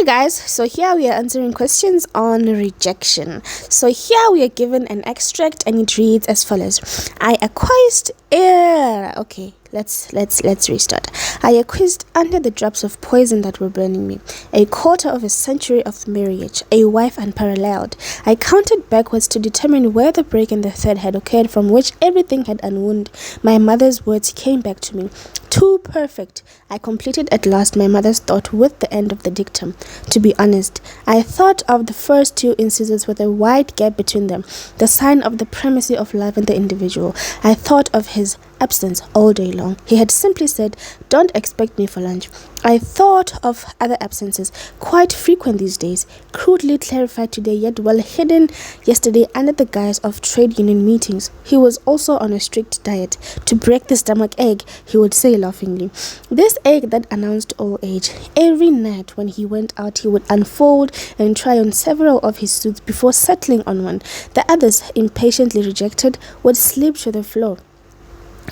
Hey guys, so here we are answering questions on rejection. So here we are given an extract and it reads as follows. I acquiesced okay, let's restart. I acquiesced under the drops of poison that were burning me. A quarter of a century of marriage, a wife unparalleled. I counted backwards to determine where the break in the thread had occurred from which everything had unwound. My mother's words came back to me. Too perfect. I completed at last my mother's thought with the end of the dictum. To be honest, I thought of the first two instances with a wide gap between them, the sign of the primacy of life in the individual. I thought of his absence all day long. He had simply said, "Don't expect me for lunch." I thought of other absences, quite frequent these days, crudely clarified today yet well hidden yesterday under the guise of trade union meetings. He was also on a strict diet. To break the stomach egg, he would say laughingly. This egg that announced old age. Every night when he went out, he would unfold and try on several of his suits before settling on one. The others, impatiently rejected, would slip to the floor.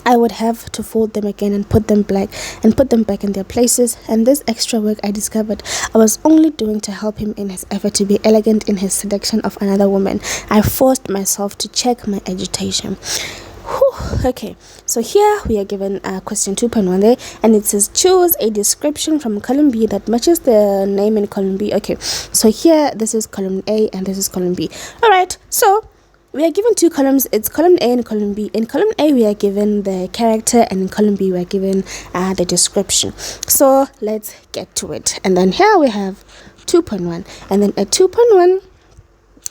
I would have to fold them again and put them back in their places, and this extra work I discovered I was only doing to help him in his effort to be elegant in his seduction of another woman. I forced myself to check my agitation. Okay, so here we are given question 2.1 there, and it says choose a description from column B that matches the name in column B. Okay, so here this is column A and this is column B. All right, so we are given two columns. It's column A and column B. In column A we are given the character, and in column B we are given the description. So let's get to it. And then here we have 2.1, and then at 2.1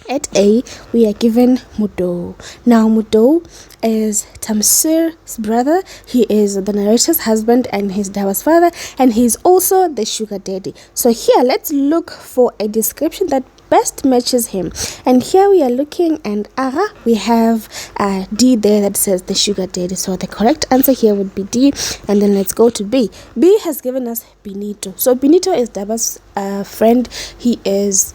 at A we are given Mudo. Now Mudo is Tamsir's brother. He is the narrator's husband and his Dawa's father, and he's also the sugar daddy. So here let's look for a description that best matches him. And here we are looking, and we have D there that says the sugar daddy. So the correct answer here would be D. And then let's go to B. B has given us Benito. So Benito is Daba's friend. He is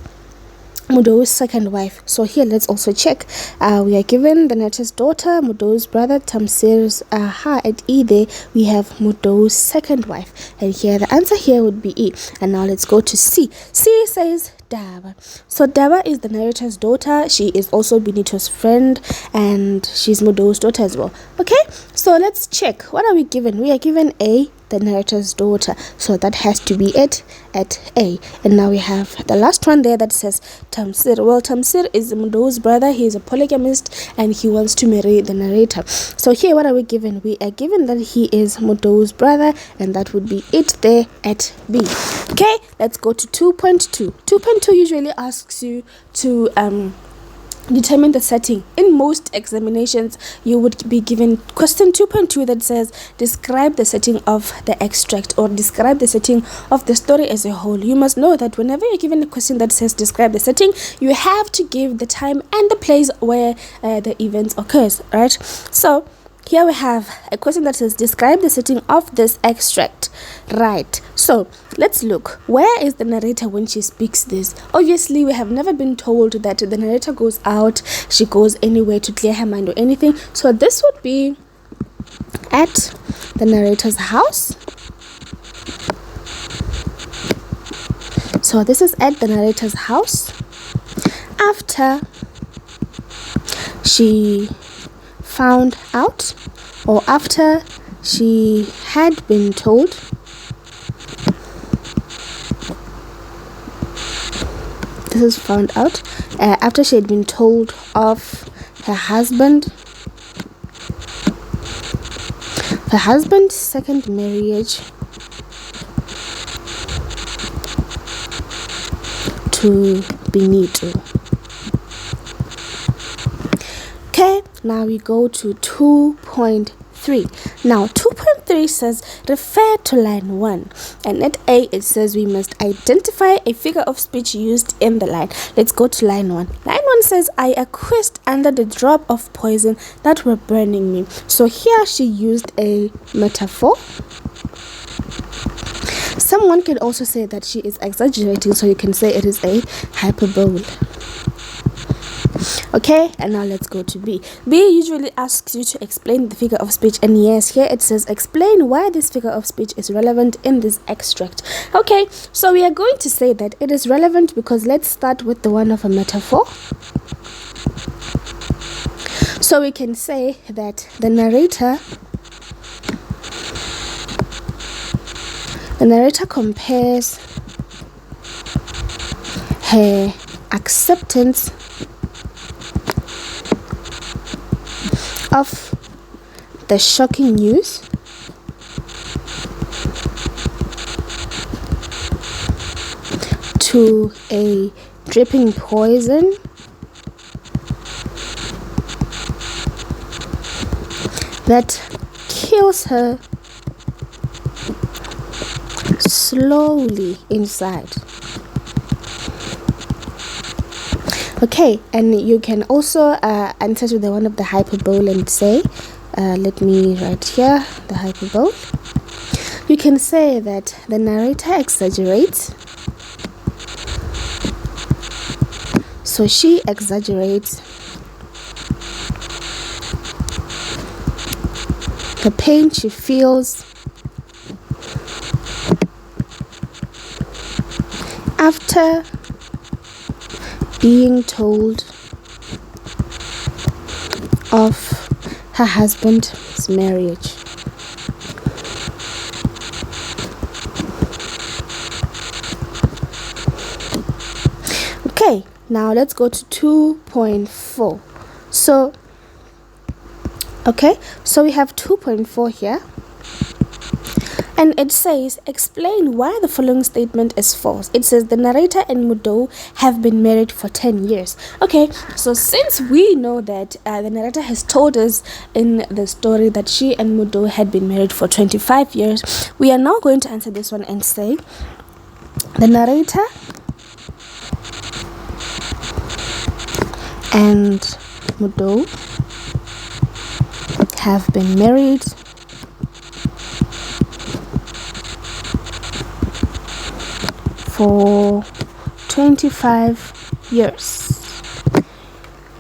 Mudo's second wife. So here let's also check. We are given the narrator's daughter, Mudo's brother, Tamsir's at E there we have Mudo's second wife, and here the answer here would be E. And now let's go to C. C says Daba. So Daba is the narrator's daughter. She is also Benito's friend, and she's Mudo's daughter as well. Okay, so let's check. What are we given? We are given A, the narrator's daughter, so that has to be it at A. And now we have the last one there that says Tamsir. Well, Tamsir is Mudo's brother. He is a polygamist and he wants to marry the narrator. So here what are we given? We are given that he is Mudo's brother, and that would be it there at B. Okay, let's go to 2.2. 2.2 usually asks you to determine the setting. In most examinations you would be given question 2.2 that says describe the setting of the extract, or describe the setting of the story as a whole. You must know that whenever you're given a question that says describe the setting, you have to give the time and the place where the event occurs, right? So here we have a question that says describe the setting of this extract, right? So let's look. Where is the narrator when she speaks this? Obviously we have never been told that the narrator goes out, she goes anywhere to clear her mind or anything. So this would be at the narrator's house. So this is at the narrator's house after she found out, or after she had been told this is found out after she had been told of her husband's second marriage to Benito. Okay, now we go to 2.3. Now 2.3 says refer to line 1, and at A it says we must identify a figure of speech used in the line. Let's go to line 1. Line 1 says I acquiesced under the drop of poison that were burning me. So here she used a metaphor. Someone can also say that she is exaggerating, so you can say it is a hyperbole. Okay, and now let's go to B. B usually asks you to explain the figure of speech, and yes, here it says explain why this figure of speech is relevant in this extract. Okay, so we are going to say that it is relevant because let's start with the one of a metaphor. So we can say that the narrator compares her acceptance of the shocking news to a dripping poison that kills her slowly inside. Okay, and you can also answer to the one of the hyperbole and say, let me write here the hyperbole. You can say that the narrator exaggerates. So she exaggerates the pain she feels after being told of her husband's marriage. Okay, now let's go to 2.4. So we have 2.4 here. And it says, explain why the following statement is false. It says the narrator and Mudo have been married for 10 years. Okay, so since we know that the narrator has told us in the story that she and Mudo had been married for 25 years, we are now going to answer this one and say the narrator and Mudo have been married for 25 years.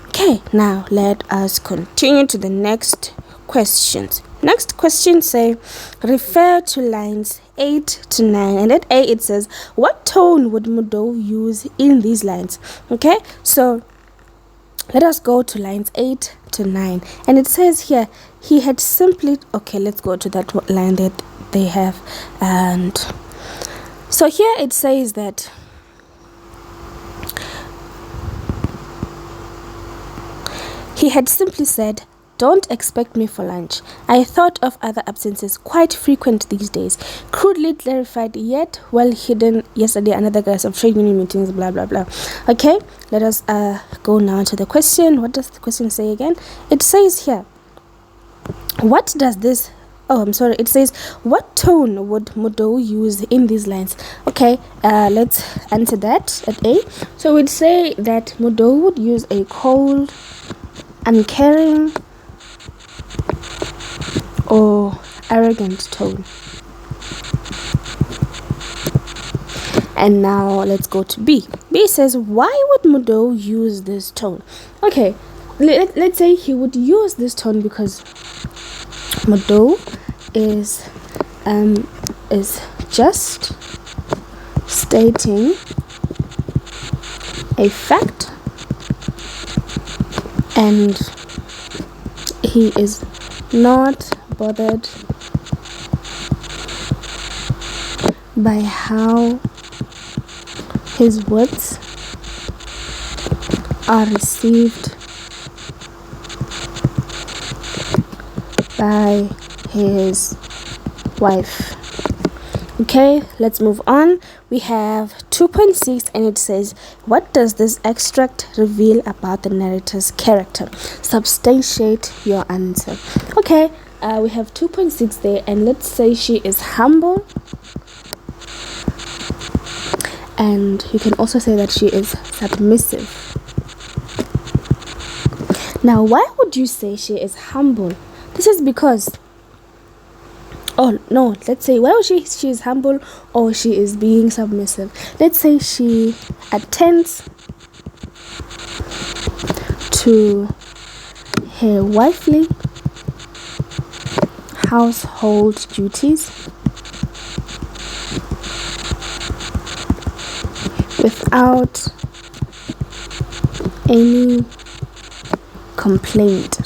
Okay, now let us continue to the next questions. Next question say, refer to lines 8 to 9. And at A it says, what tone would Mudo use in these lines? Okay, so let us go to lines 8 to 9. And it says here, he had simply... Okay, let's go to that line that they have. And so here it says that he had simply said, don't expect me for lunch. I thought of other absences quite frequent these days. Crudely clarified yet well hidden yesterday, another guise of trade union meetings, blah blah blah. Okay, let us go now to the question. What does the question say again? It says here, what does this... Oh, I'm sorry. It says, what tone would Mudo use in these lines? Okay, let's answer that at A. So we'd say that Mudo would use a cold, uncaring, or arrogant tone. And now let's go to B. B says, why would Mudo use this tone? Okay, let's say he would use this tone because Mudo is just stating a fact, and he is not bothered by how his words are received by his wife. Okay, let's move on. We have 2.6 and it says, what does this extract reveal about the narrator's character? Substantiate your answer. Okay, we have 2.6 there, and let's say she is humble, and you can also say that she is submissive. Now, why would you say she is humble? This is because... Oh no, let's say, why would she is humble or she is being submissive? Let's say she attends to her wifely household duties without any complaint.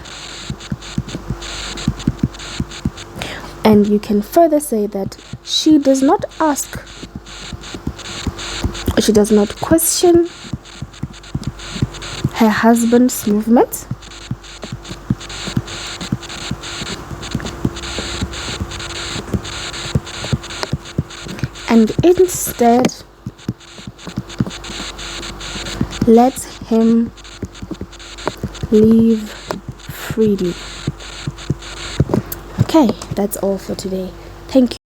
And you can further say that she does not ask, or she does not question her husband's movements, and instead lets him live freely. Okay, that's all for today. Thank you.